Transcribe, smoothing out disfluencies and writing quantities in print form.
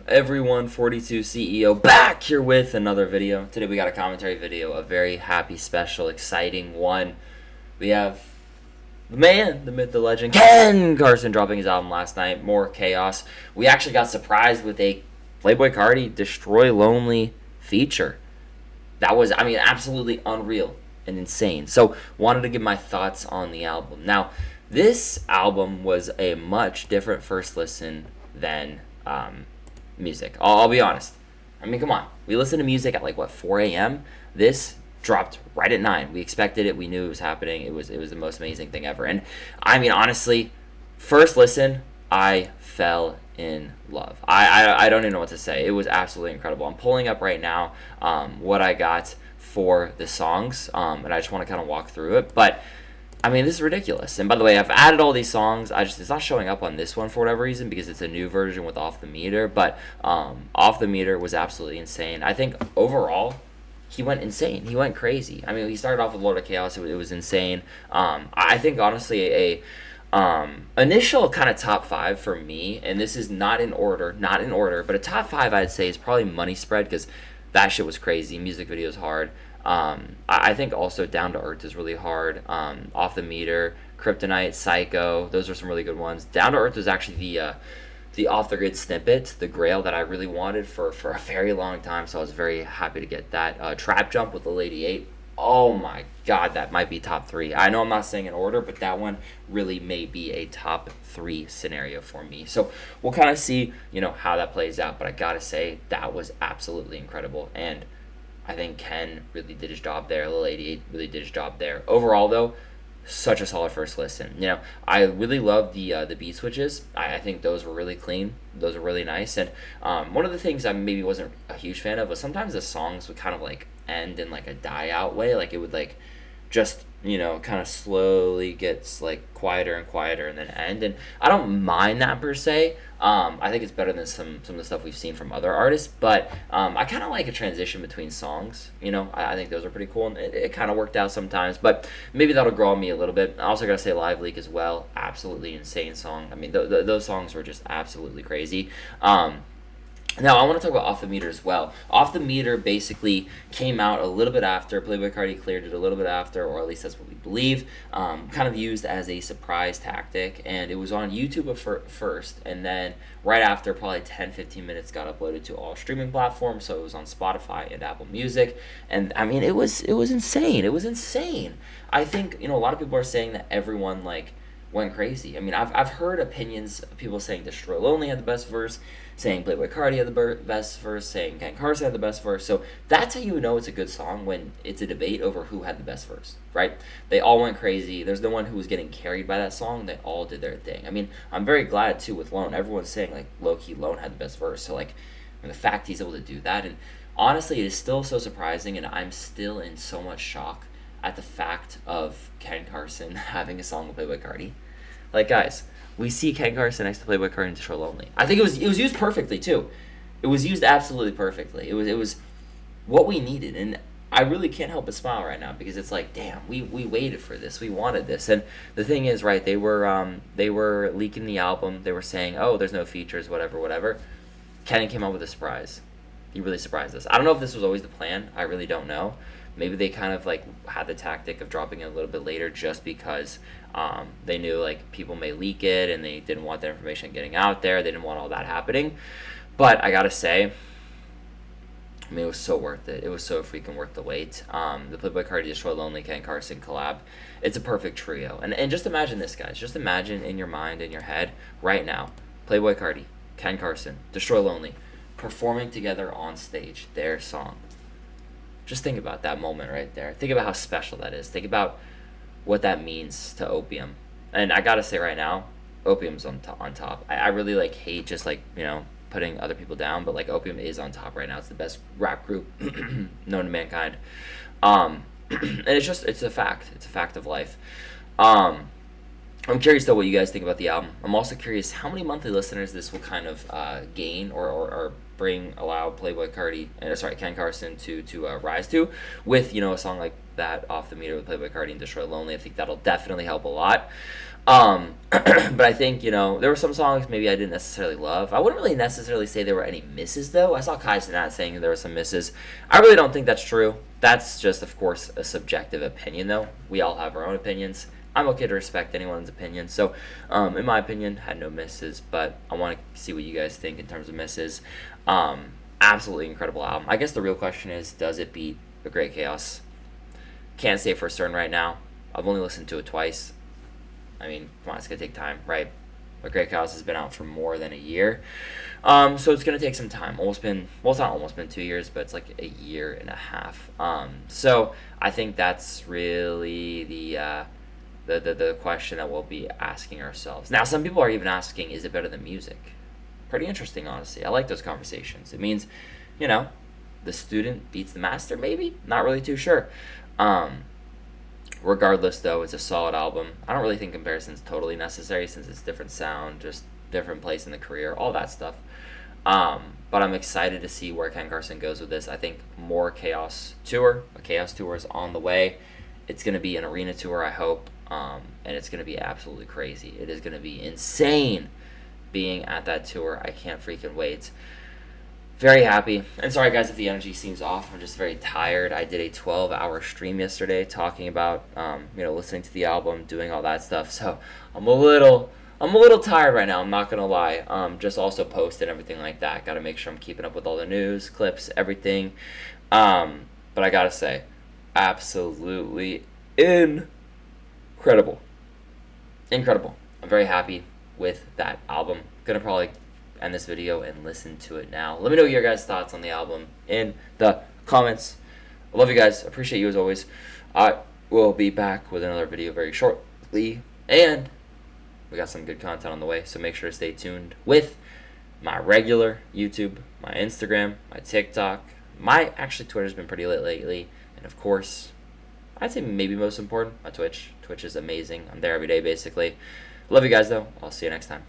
Everyone, 42 CEO back here with another video. Today we got a commentary video, a very happy, special, exciting one. We have the man, the myth, the legend, Ken Carson dropping his album last night, More Chaos. We actually got surprised with a Playboy Carti Destroy Lonely feature. That was, absolutely unreal and insane. So, wanted to give my thoughts on the album. Now, this album was a much different first listen than music. I'll be honest. Come on. We listened to music at 4 a.m. This dropped right at 9. We expected it. We knew it was happening. It was the most amazing thing ever. And honestly, first listen, I fell in love. I don't even know what to say. It was absolutely incredible. I'm pulling up right now what I got for the songs, and I just want to kind of walk through it. But this is ridiculous. And by the way, I've added all these songs. It's not showing up on this one for whatever reason because it's a new version with Off the Meter. But Off the Meter was absolutely insane. I think overall, he went insane. He went crazy. He started off with Lord of Chaos. It was insane. I think honestly a initial kind of top 5 for me, and this is not in order, but a top 5 I'd say is probably Money Spread because that shit was crazy. Music video is hard. I think also Down to Earth is really hard. Off the Meter, Kryptonite, Psycho, those are some really good ones. Down to Earth was actually the off the grid snippet, the grail that I really wanted for a very long time, so I was very happy to get that. Trap Jump with the Lady 8. Oh my god, that might be top 3. I know I'm not saying in order, but that one really may be a top 3 scenario for me. So we'll kind of see, how that plays out, but I gotta say, that was absolutely incredible. And I think Ken really did his job there. Lil 88 really did his job there. Overall, though, such a solid first listen. I really love the beat switches. I think those were really clean. Those are really nice. And one of the things I maybe wasn't a huge fan of was sometimes the songs would kind of end in a die out way. It would just kind of slowly gets quieter and quieter and then end. And I don't mind that per se. I think it's better than some of the stuff we've seen from other artists, but I kind of like a transition between songs. I think those are pretty cool, and it kind of worked out sometimes, but maybe that'll grow on me a little bit. I also gotta say Live Leak as well, absolutely insane song. Those songs were just absolutely crazy. Now, I want to talk about Off the Meter as well. Off the Meter basically came out a little bit after. Playboy Carti cleared it a little bit after, or at least that's what we believe. Kind of used as a surprise tactic. And it was on YouTube first. And then right after, probably 10-15 minutes, got uploaded to all streaming platforms. So it was on Spotify and Apple Music. And, it was insane. It was insane. I think, a lot of people are saying that everyone, went crazy. I've heard opinions of people saying Destroy Lonely had the best verse, saying Playboy Carti had the best verse, saying Ken Carson had the best verse. So that's how you know it's a good song, when it's a debate over who had the best verse, right? They all went crazy. There's no one who was getting carried by that song. They all did their thing. I'm very glad too with Lone. Everyone's saying low-key Lone had the best verse. So the fact he's able to do that, and honestly it is still so surprising, and I'm still in so much shock at the fact of Ken Carson having a song with Playboy Carti. Guys, we see Ken Carson next to Playboy Carti and Destroy Lonely. I think it was used perfectly too. It was used absolutely perfectly. It was what we needed, and I really can't help but smile right now because it's damn, we waited for this, we wanted this. And the thing is, right, they were leaking the album. They were saying, oh, there's no features, whatever. Ken came out with a surprise. He really surprised us. I don't know if this was always the plan. I really don't know. Maybe they kind of had the tactic of dropping it a little bit later just because they knew people may leak it and they didn't want the information getting out there. They didn't want all that happening. But I gotta say, it was so worth it. It was so freaking worth the wait. The Playboy Carti Destroy Lonely Ken Carson collab. It's a perfect trio. And just imagine this, guys. Just imagine in your mind, in your head, right now, Playboy Carti, Ken Carson, Destroy Lonely, performing together on stage their song. Just think about that moment right there. Think about how special that is. Think about what that means to Opium. And I gotta say right now, Opium's on top. I really hate just putting other people down, but Opium is on top right now. It's the best rap group known to mankind. And it's a fact. It's a fact of life. I'm curious though what you guys think about the album. I'm also curious how many monthly listeners this will kind of gain or allow Playboy Carti, Ken Carson to rise to with a song like that, Off the Meter with Playboy Carti and Destroy Lonely. I think that'll definitely help a lot. But I think, there were some songs maybe I didn't necessarily love. I wouldn't really necessarily say there were any misses, though. I saw Carson saying there were some misses. I really don't think that's true. That's just, of course, a subjective opinion, though. We all have our own opinions. I'm okay to respect anyone's opinion. So, in my opinion, had no misses, but I want to see what you guys think in terms of misses. Absolutely incredible album. I guess the real question is, does it beat The Great Chaos? Can't say for certain right now. I've only listened to it twice. I mean, come on, it's going to take time, right? But Great Chaos has been out for more than a year. So it's going to take some time. It's not almost been 2 years, but it's like a year and a half. So I think that's really the question that we'll be asking ourselves. Now, some people are even asking, is it better than music? Pretty interesting, honestly. I like those conversations. It means, the student beats the master, maybe? Not really too sure. Regardless, though, it's a solid album. I don't really think comparison's totally necessary since it's different sound, just different place in the career, all that stuff. But I'm excited to see where Ken Carson goes with this. I think more Chaos Tour. A Chaos Tour is on the way. It's going to be an arena tour, I hope, and it's going to be absolutely crazy. It is going to be insane being at that tour. I can't freaking wait. Very happy. And sorry, guys, if the energy seems off. I'm just very tired. I did a 12-hour stream yesterday talking about, listening to the album, doing all that stuff. So I'm a little tired right now. I'm not gonna lie. Just also post and everything like that. Got to make sure I'm keeping up with all the news, clips, everything. But I gotta say, absolutely incredible. Incredible. I'm very happy with that album. Gonna probably end this video and listen to it now. Let me know your guys' thoughts on the album in the comments. I love you guys. Appreciate you as always. I will be back with another video very shortly, and we got some good content on the way, so make sure to stay tuned with my regular YouTube, my Instagram, my TikTok. My Twitter's been pretty lit lately, and of course, I'd say maybe most important, my Twitch. Twitch is amazing. I'm there every day basically. Love you guys though. I'll see you next time.